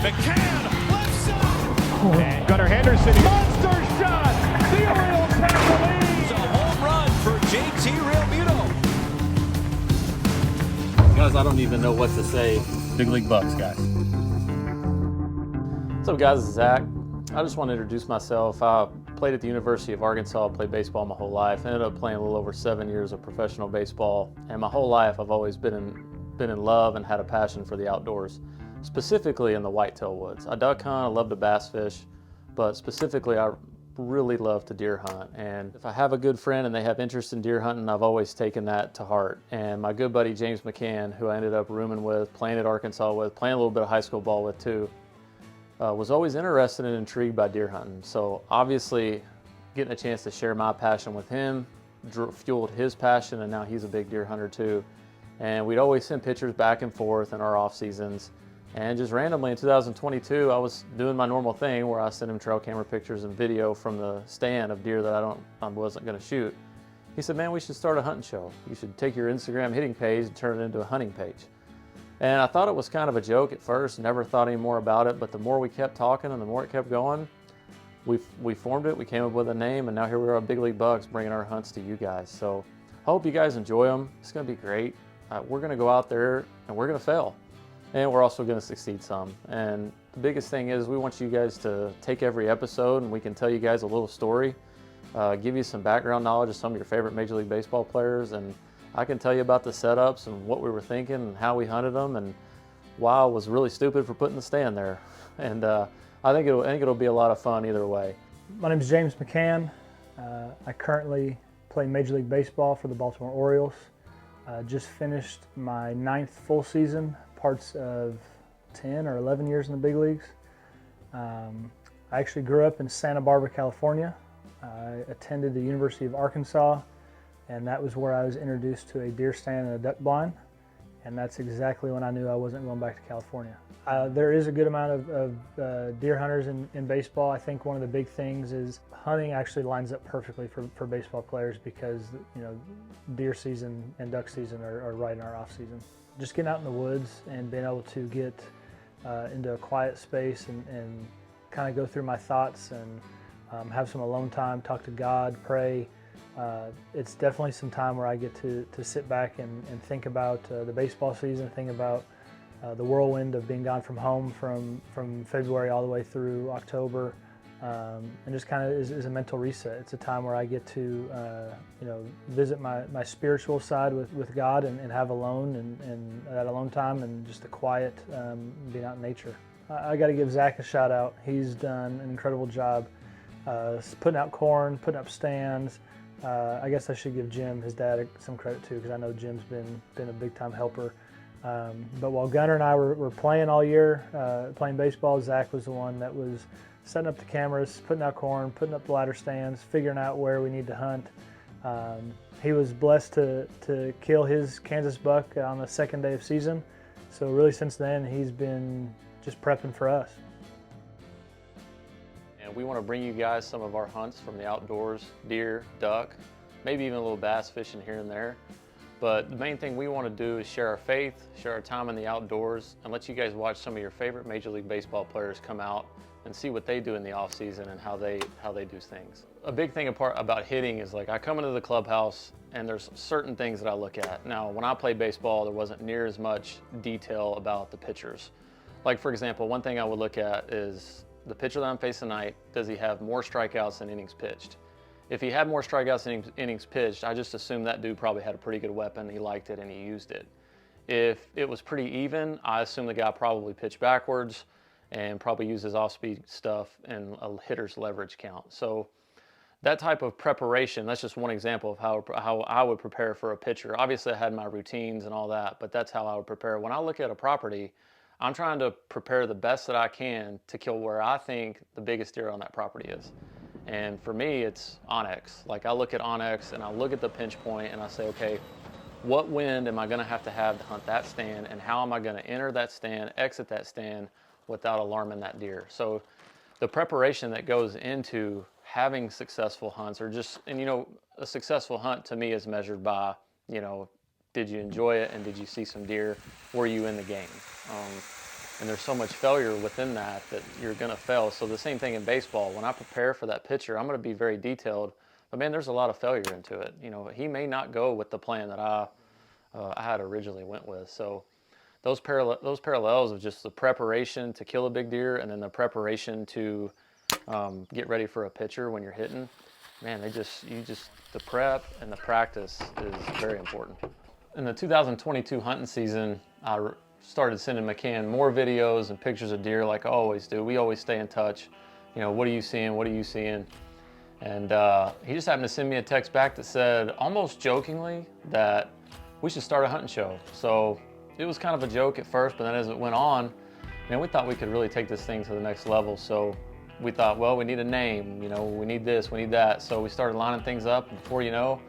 McCann, left side. Gunnar Henderson, monster shot. The Orioles have the lead. It's a home run for JT Realmuto. Guys, I don't even know what to say. Big League Bucks, guys. What's up, guys? This is Zack. I just want to introduce myself. I played at the University of Arkansas, played baseball my whole life. Ended up playing a little over 7 years of professional baseball. And my whole life, I've always been in love and had a passion for the outdoors, specifically in the whitetail woods. I duck hunt, I love to bass fish, but specifically I really love to deer hunt. And if I have a good friend and they have interest in deer hunting, I've always taken that to heart. And my good buddy James McCann, who I ended up rooming with, playing at Arkansas with, playing a little bit of high school ball with too, was always interested and intrigued by deer hunting. So obviously getting a chance to share my passion with him fueled his passion, and now he's a big deer hunter too. And we'd always send pictures back and forth in our off seasons. And just randomly in 2022, I was doing my normal thing where I sent him trail camera pictures and video from the stand of deer that I wasn't gonna shoot. He said, man, we should start a hunting show. You should take your Instagram hitting page and turn it into a hunting page. And I thought it was kind of a joke at first, never thought any more about it, but the more we kept talking and the more it kept going, we formed it, we came up with a name, and now here we are at Big League Bucks bringing our hunts to you guys. So I hope you guys enjoy them. It's gonna be great. We're gonna go out there and we're gonna fail. And we're also gonna succeed some. And the biggest thing is we want you guys to take every episode and we can tell you guys a little story, give you some background knowledge of some of your favorite Major League Baseball players, and I can tell you about the setups and what we were thinking and how we hunted them and why I was really stupid for putting the stand there. And I think it'll be a lot of fun either way. My name is James McCann. I currently play Major League Baseball for the Baltimore Orioles. Just finished my 9th full season, parts of 10 or 11 years in the big leagues. I actually grew up in Santa Barbara, California. I attended the University of Arkansas, and that was where I was introduced to a deer stand and a duck blind. And that's exactly when I knew I wasn't going back to California. There is a good amount of deer hunters in baseball. I think one of the big things is hunting actually lines up perfectly for baseball players because, you know, deer season and duck season are right in our off season. Just getting out in the woods and being able to get into a quiet space and kind of go through my thoughts and have some alone time, talk to God, pray. It's definitely some time where I get to sit back and think about the baseball season, think about the whirlwind of being gone from home from February all the way through October, and just kind of is a mental reset. It's a time where I get to visit my spiritual side with God and have alone and that alone time and just the quiet, being out in nature. I got to give Zack a shout out. He's done an incredible job putting out corn, putting up stands. I guess I should give Jim, his dad, some credit too, because I know Jim's been a big time helper. But while Gunnar and I were playing all year, playing baseball, Zack was the one that was setting up the cameras, putting out corn, putting up the ladder stands, figuring out where we need to hunt. He was blessed to kill his Kansas buck on the 2nd day of season. So really since then, he's been just prepping for us. And we want to bring you guys some of our hunts from the outdoors, deer, duck, maybe even a little bass fishing here and there. But the main thing we want to do is share our faith, share our time in the outdoors, and let you guys watch some of your favorite Major League Baseball players come out and see what they do in the off season and how they do things. A big thing about hitting is, like, I come into the clubhouse and there's certain things that I look at. Now, when I played baseball, there wasn't near as much detail about the pitchers. Like, for example, one thing I would look at is the pitcher that I'm facing tonight, does he have more strikeouts than innings pitched? If he had more strikeouts than innings pitched, I just assumed that dude probably had a pretty good weapon, he liked it, and he used it. If it was pretty even, I assume the guy probably pitched backwards and probably used his off-speed stuff and a hitter's leverage count. So that type of preparation, that's just one example of how I would prepare for a pitcher. Obviously, I had my routines and all that, but that's how I would prepare. When I look at a property, I'm trying to prepare the best that I can to kill where I think the biggest deer on that property is. And for me, it's onyx. Like, I look at onyx and I look at the pinch point and I say, okay, what wind am I gonna have to hunt that stand, and how am I gonna enter that stand, exit that stand without alarming that deer? So the preparation that goes into having successful hunts, or just, and you know, a successful hunt to me is measured by, you know, did you enjoy it and did you see some deer? Were you in the game? And there's so much failure within that you're going to fail. So the same thing in baseball. When I prepare for that pitcher, I'm going to be very detailed. But man, there's a lot of failure into it. You know, he may not go with the plan that I had originally went with. So those parallels of just the preparation to kill a big deer and then the preparation to get ready for a pitcher when you're hitting, man, the prep and the practice is very important. In the 2022 hunting season, I started sending McCann more videos and pictures of deer like I always do. We always stay in touch. You know, what are you seeing? What are you seeing? And he just happened to send me a text back that said, almost jokingly, that we should start a hunting show. So it was kind of a joke at first, but then as it went on, man, we thought we could really take this thing to the next level. So we thought, well, we need a name, you know, we need this, we need that. So we started lining things up, and before you know,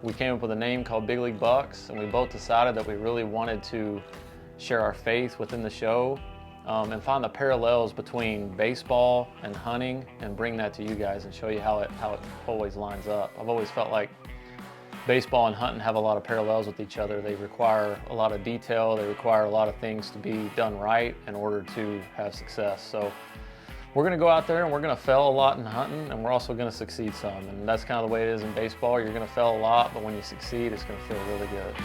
we came up with a name called Big League Bucks, and we both decided that we really wanted to share our faith within the show and find the parallels between baseball and hunting and bring that to you guys and show you how it always lines up. I've always felt like baseball and hunting have a lot of parallels with each other. They require a lot of detail, they require a lot of things to be done right in order to have success. So we're going to go out there and we're going to fail a lot in hunting, and we're also going to succeed some. And that's kind of the way it is in baseball. You're going to fail a lot, but when you succeed, it's going to feel really good.